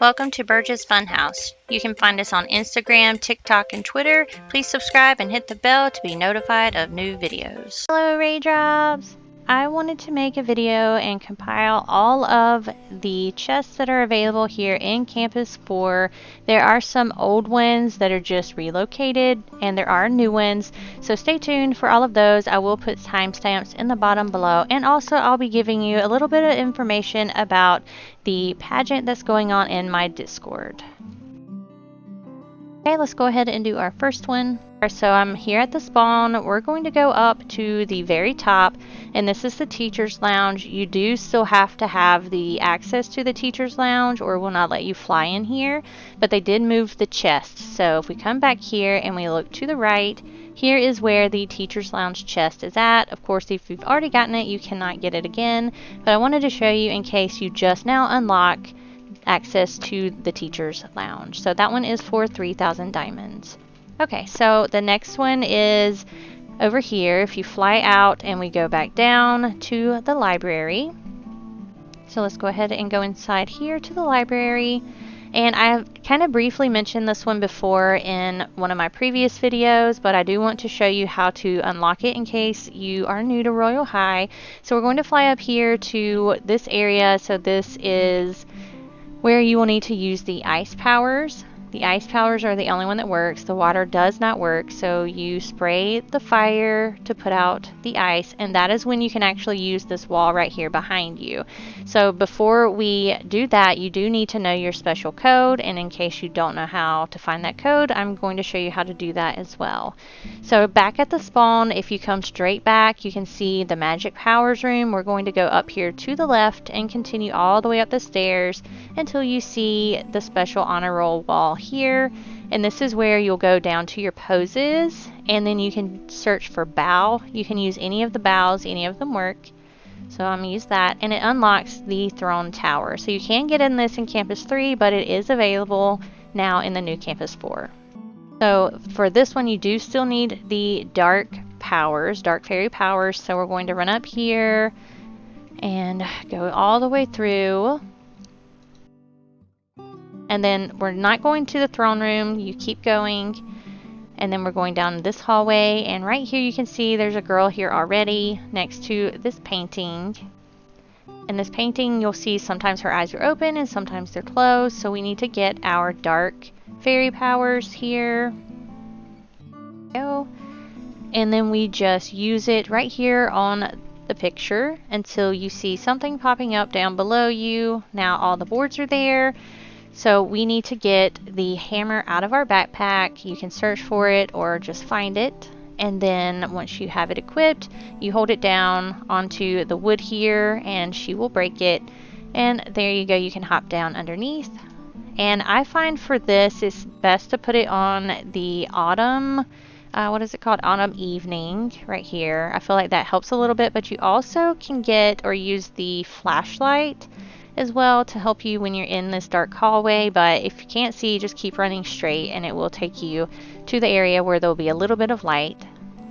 Welcome to Burge's Funhouse. You can find us on Instagram, TikTok, and Twitter. Please subscribe and hit the bell to be notified of new videos. Hello, Raindrops! I wanted to make a video and compile all of the chests that are available here in Campus 4. There are some old ones that are just relocated, and there are new ones, so stay tuned for all of those. I will put timestamps in the bottom below, and also I'll be giving you a little bit of information about the pageant that's going on in my Discord. Okay, let's go ahead and do our first one. So I'm here at the spawn. We're going to go up to the very top, and this is the teacher's lounge. You do still have to have the access to the teacher's lounge or will not let you fly in here, but they did move the chest. So if we come back here and we look to the right, here is where the teacher's lounge chest is at. Of course, if you've already gotten it, you cannot get it again, but I wanted to show you in case you just now unlock access to the teacher's lounge. So that one is for 3,000 diamonds. Okay, so the next one is over here. If you fly out and we go back down to the library. So let's go ahead and go inside here to the library. And I've kind of briefly mentioned this one before in one of my previous videos, but I do want to show you how to unlock it in case you are new to Royale High. So we're going to fly up here to this area. So this is where you will need to use the ice powers. The ice powers are the only one that works. The water does not work, so you spray the fire to put out the ice, and that is when you can actually use this wall right here behind you. So before we do that, you do need to know your special code, and in case you don't know how to find that code, I'm going to show you how to do that as well. So back at the spawn, if you come straight back, you can see the magic powers room. We're going to go up here to the left and continue all the way up the stairs until you see the special honor roll wall here, and this is where you'll go down to your poses, and then you can search for bow. You can use any of the bows, any of them work, so I'm gonna use that, and it unlocks the throne tower. So you can get in this in Campus 3, but it is available now in the new Campus 4. So for this one, you do still need the dark powers, dark fairy powers. So we're going to run up here and go all the way through. And then we're not going to the throne room, you keep going, and then we're going down this hallway, and right here you can see there's a girl here already next to this painting. In this painting you'll see sometimes her eyes are open and sometimes they're closed, so we need to get our dark fairy powers here. Go. And then we just use it right here on the picture until you see something popping up down below you. Now all the boards are there. So we need to get the hammer out of our backpack. You can search for it or just find it. And then once you have it equipped, you hold it down onto the wood here and she will break it. And there you go, you can hop down underneath. And I find for this, it's best to put it on the autumn, what is it called? Autumn evening right here. I feel like that helps a little bit, but you also can get or use the flashlight as well to help you when you're in this dark hallway, but if you can't see, just keep running straight and it will take you to the area where there'll be a little bit of light.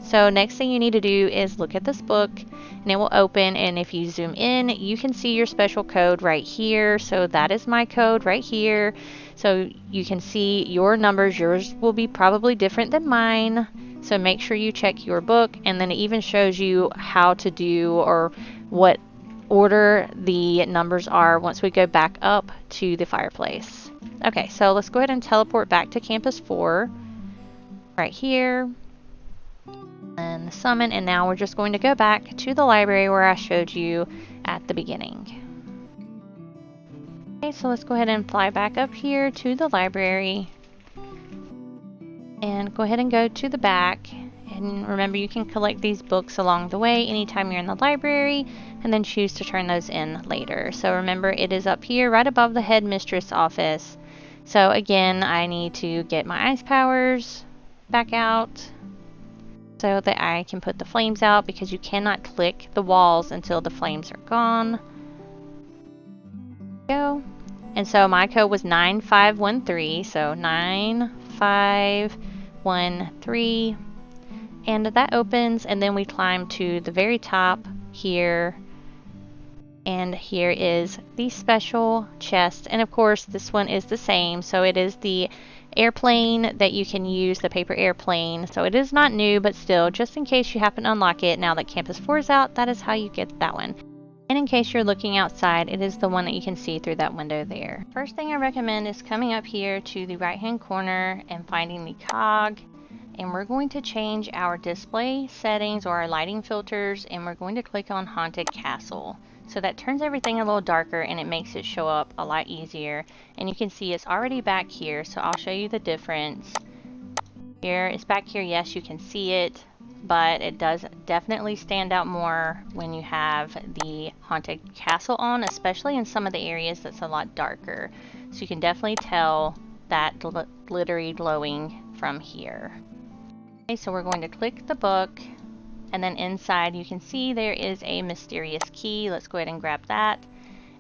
So next thing you need to do is look at this book and it will open, and if you zoom in you can see your special code right here. So that is my code right here, so you can see your numbers. Yours will be probably different than mine, so make sure you check your book, and then it even shows you how to do or what order the numbers are once we go back up to the fireplace. Okay, so let's go ahead and teleport back to Campus 4 right here and summon, and now we're just going to go back to the library where I showed you at the beginning. Okay, so let's go ahead and fly back up here to the library and go ahead and go to the back. And remember, you can collect these books along the way anytime you're in the library, and then choose to turn those in later. So remember, it is up here right above the Headmistress office. So again, I need to get my ice powers back out so that I can put the flames out, because you cannot click the walls until the flames are gone. Go. And so my code was 9513, so 9513. And that opens, and then we climb to the very top here, And here is the special chest, and of course this one is the same, so it is the airplane that you can use, the paper airplane. So it is not new, but still, just in case you happen to unlock it now that Campus 4 is out, that is how you get that one. And in case you're looking outside, it is the one that you can see through that window there. First thing I recommend is coming up here to the right hand corner and finding the cog, and we're going to change our display settings or our lighting filters, and we're going to click on Haunted Castle. So that turns everything a little darker and it makes it show up a lot easier. And you can see it's already back here, so I'll show you the difference. Here, it's back here, yes, you can see it, but it does definitely stand out more when you have the Haunted Castle on, especially in some of the areas that's a lot darker. So you can definitely tell that glittery glowing from here. Okay, so we're going to click the book, and then inside you can see there is a mysterious key. Let's go ahead and grab that.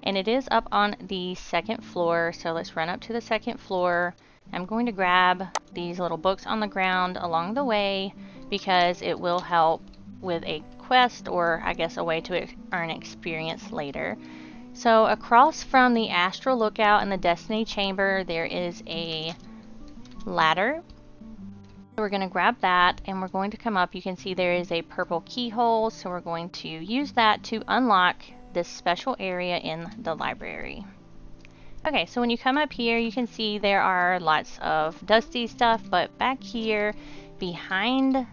And it is up on the second floor, so let's run up to the second floor. I'm going to grab these little books on the ground along the way because it will help with a quest, or I guess a way to earn experience later. So across from the Astral Lookout and the Destiny Chamber, there is a ladder. So we're going to grab that and we're going to come up. You can see there is a purple keyhole, so we're going to use that to unlock this special area in the library. Okay, so when you come up here, you can see there are lots of dusty stuff, but back here behind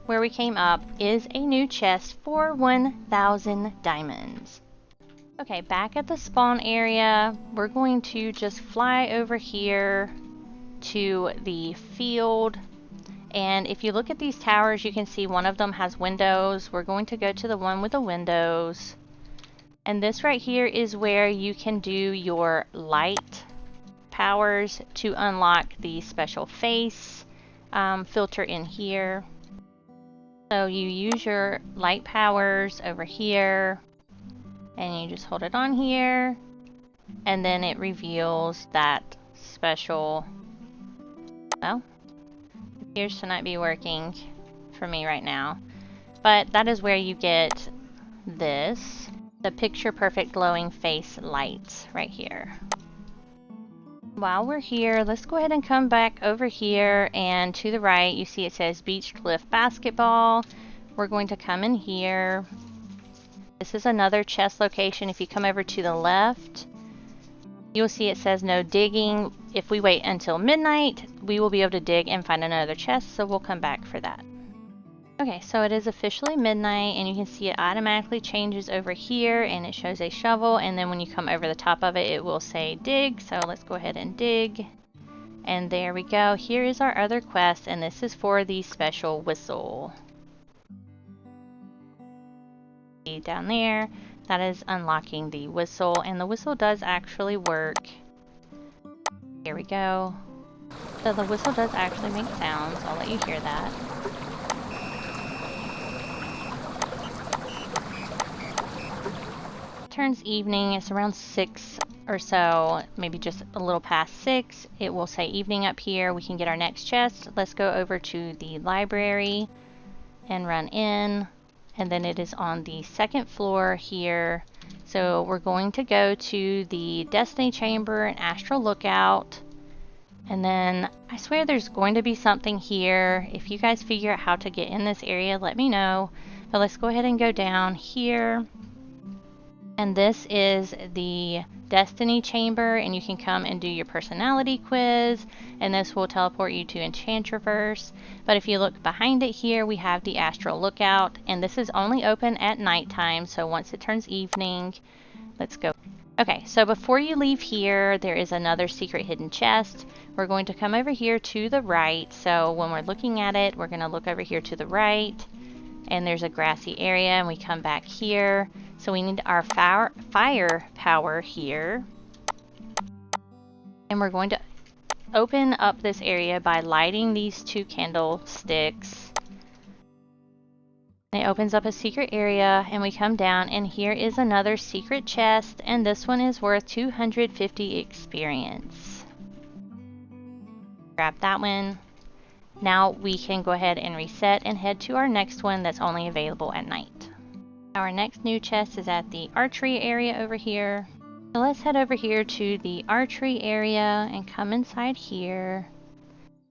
where we came up is a new chest for 1,000 diamonds. Okay, back at the spawn area, we're going to just fly over here to the field. And if you look at these towers, you can see one of them has windows. We're going to go to the one with the windows. And this right here is where you can do your light powers to unlock the special face filter in here. So you use your light powers over here, and you just hold it on here, and then it reveals that special, well, it appears to not be working for me right now, but that is where you get this, the picture perfect glowing face lights right here. While we're here, let's go ahead and come back over here, and to the right you see it says Beach Cliff Basketball. We're going to come in here. This is another chest location. If you come over to the left, you'll see it says no digging. If we wait until midnight, we will be able to dig and find another chest, so we'll come back for that. Okay, so it is officially midnight, and you can see it automatically changes over here, and it shows a shovel, and then when you come over the top of it, it will say dig. So let's go ahead and dig. And there we go. Here is our other quest, and this is for the special whistle. See down there, that is unlocking the whistle, and the whistle does actually work. Here we go. So the whistle does actually make sounds. I'll let you hear that. Turns evening, it's around 6 or so, maybe just a little past 6. It will say evening up here. We can get our next chest. Let's go over to the library and run in, and then it is on the second floor here. So we're going to go to the Destiny Chamber and Astral Lookout, and then I swear there's going to be something here. If you guys figure out how to get in this area, let me know. But let's go ahead and go down here. And this is the Destiny Chamber, and you can come and do your personality quiz, and this will teleport you to Enchantraverse. But if you look behind it here, we have the Astral Lookout, and this is only open at nighttime, so once it turns evening, let's go. Okay, so before you leave here, there is another secret hidden chest. We're going to come over here to the right, so when we're looking at it, we're going to look over here to the right, and there's a grassy area, and we come back here. So we need our fire power here. And we're going to open up this area by lighting these 2 candlesticks. It opens up a secret area, and we come down, and here is another secret chest, and this one is worth 250 experience. Grab that one. Now we can go ahead and reset and head to our next one that's only available at night. Our next new chest is at the archery area over here. So let's head over here to the archery area and come inside here.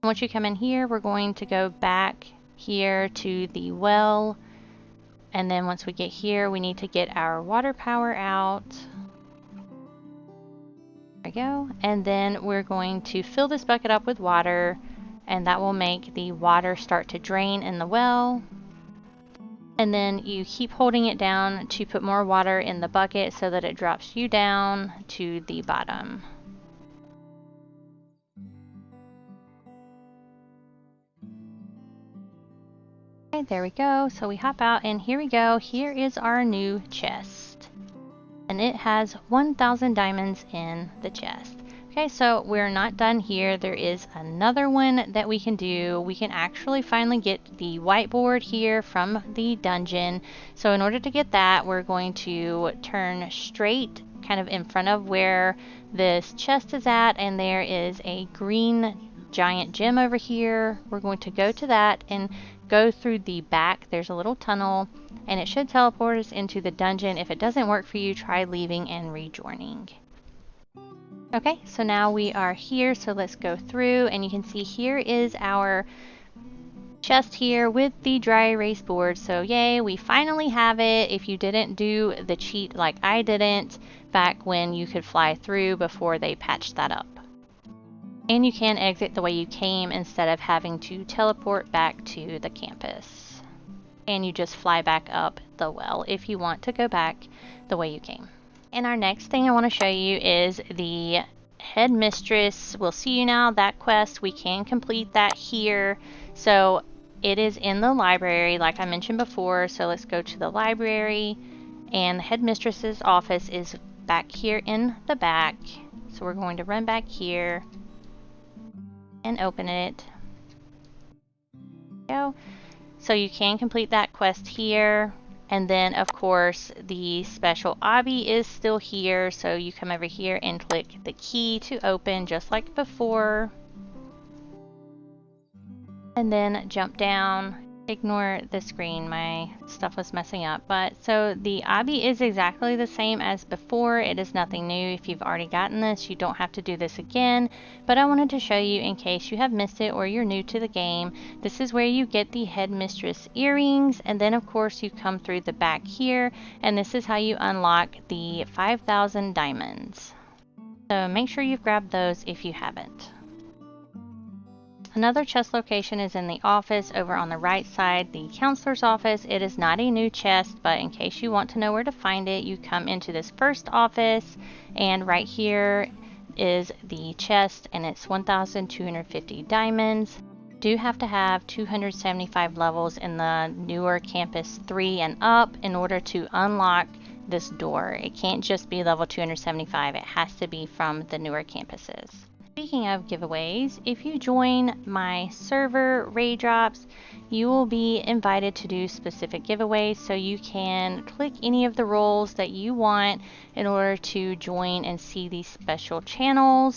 Once you come in here, we're going to go back here to the well. And then once we get here, we need to get our water power out. There we go. And then we're going to fill this bucket up with water, and that will make the water start to drain in the well. And then you keep holding it down to put more water in the bucket so that it drops you down to the bottom. Okay, there we go. So we hop out and here we go. Here is our new chest. And it has 1,000 diamonds in the chest. Okay, so we're not done here. There is another one that we can do. We can actually finally get the whiteboard here from the dungeon. So in order to get that, we're going to turn straight kind of in front of where this chest is at, and there is a green giant gem over here. We're going to go to that and go through the back. There's a little tunnel and it should teleport us into the dungeon. If it doesn't work for you, try leaving and rejoining. Okay, so now we are here, so let's go through, and you can see here is our chest here with the dry erase board. So yay, we finally have it. If you didn't do the cheat like I didn't back when you could fly through before they patched that up. And you can exit the way you came instead of having to teleport back to the campus. And you just fly back up the well if you want to go back the way you came. And our next thing I want to show you is the Headmistress. We'll see you now. That quest, we can complete that here. So it is in the library like I mentioned before. So let's go to the library, and the Headmistress's office is back here in the back. So we're going to run back here and open it. Go. So you can complete that quest here. And then, of course, the special obby is still here. So you come over here and click the key to open, just like before. And then jump down. Ignore the screen, my stuff was messing up. But so the obby is exactly the same as before. It is nothing new. If you've already gotten this, you don't have to do this again. But I wanted to show you in case you have missed it or you're new to the game. This is where you get the Headmistress earrings, and then of course you come through the back here, and this is how you unlock the 5,000 diamonds. So make sure you've grabbed those if you haven't. Another chest location is in the office over on the right side, the counselor's office. It is not a new chest, but in case you want to know where to find it, you come into this first office, and right here is the chest, and it's 1,250 diamonds. You do have to have 275 levels in the newer campus 3 and up in order to unlock this door. It can't just be level 275, it has to be from the newer campuses. Speaking of giveaways, if you join my server Raydrops, you will be invited to do specific giveaways, so you can click any of the roles that you want in order to join and see these special channels.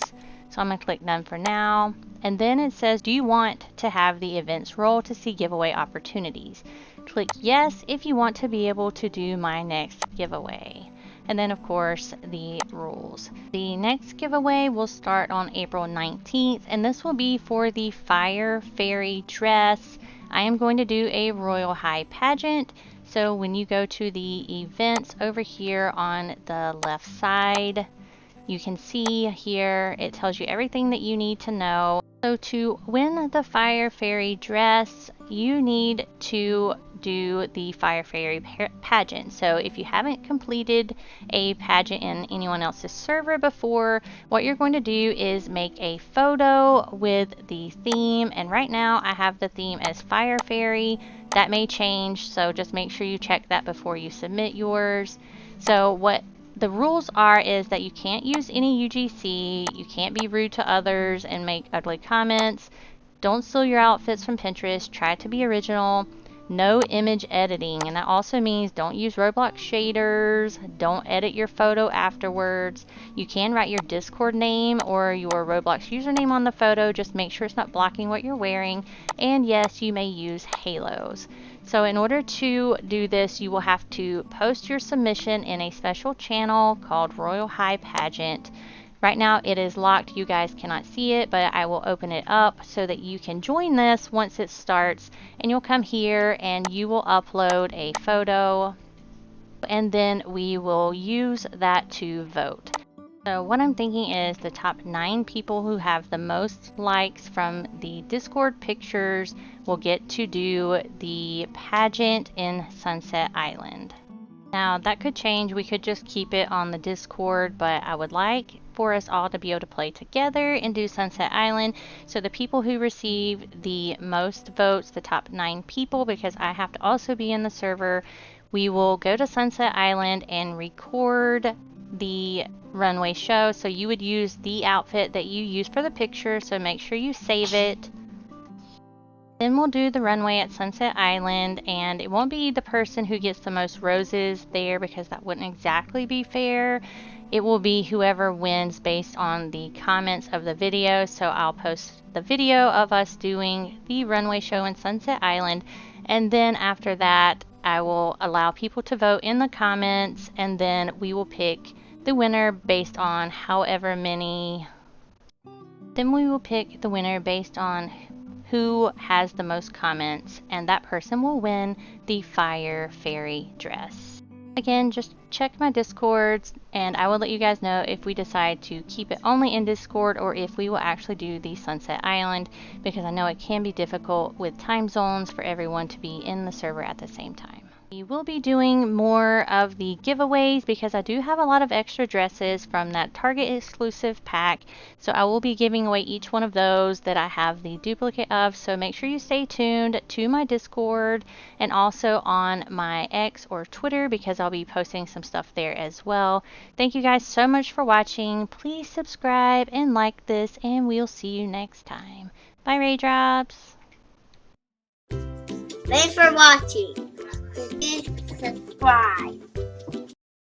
So I'm going to click none for now, and then it says, do you want to have the events role to see giveaway opportunities? Click yes if you want to be able to do my next giveaway. And then of course the rules. The next giveaway will start on April 19th, and this will be for the Fire Fairy dress. I am going to do a Royal High pageant. So when you go to the events over here on the left side, you can see here it tells you everything that you need to know. So to win the Fire Fairy dress, you need to do the Fire Fairy pageant. So if you haven't completed a pageant in anyone else's server before, what you're going to do is make a photo with the theme. And right now I have the theme as Fire Fairy. That may change, so just make sure you check that before you submit yours. So what the rules are is that you can't use any UGC, you can't be rude to others and make ugly comments, don't steal your outfits from Pinterest, try to be original, no image editing, and that also means don't use Roblox shaders, don't edit your photo afterwards. You can write your Discord name or your Roblox username on the photo, just make sure it's not blocking what you're wearing, and yes, you may use halos. So in order to do this, you will have to post your submission in a special channel called Royal High Pageant. Right now it is locked, you guys cannot see it, but I will open it up so that you can join this once it starts, and you'll come here and you will upload a photo, and then we will use that to vote. So what I'm thinking is the top 9 people who have the most likes from the Discord pictures will get to do the pageant in Sunset Island. Now that could change, we could just keep it on the Discord, but I would like for us all to be able to play together and do Sunset Island. So the people who receive the most votes, the top 9 people, because I have to also be in the server, we will go to Sunset Island and record the runway show. So you would use the outfit that you use for the picture, so make sure you save it. Then we'll do the runway at Sunset Island, and it won't be the person who gets the most roses there because that wouldn't exactly be fair. It will be whoever wins based on the comments of the video. So I'll post the video of us doing the runway show in Sunset Island, and then after that I will allow people to vote in the comments, and then we will pick the winner based on however many. Then we will pick the winner based on who has the most comments, and that person will win the Fire Fairy dress. Again, just check my Discords and I will let you guys know if we decide to keep it only in Discord or if we will actually do the Sunset Island, because I know it can be difficult with time zones for everyone to be in the server at the same time. We will be doing more of the giveaways because I do have a lot of extra dresses from that Target exclusive pack. So I will be giving away each one of those that I have the duplicate of. So make sure you stay tuned to my Discord and also on my X or Twitter, because I'll be posting some stuff there as well. Thank you guys so much for watching. Please subscribe and like this, and we'll see you next time. Bye, Raindrops. Thanks for watching. Please subscribe.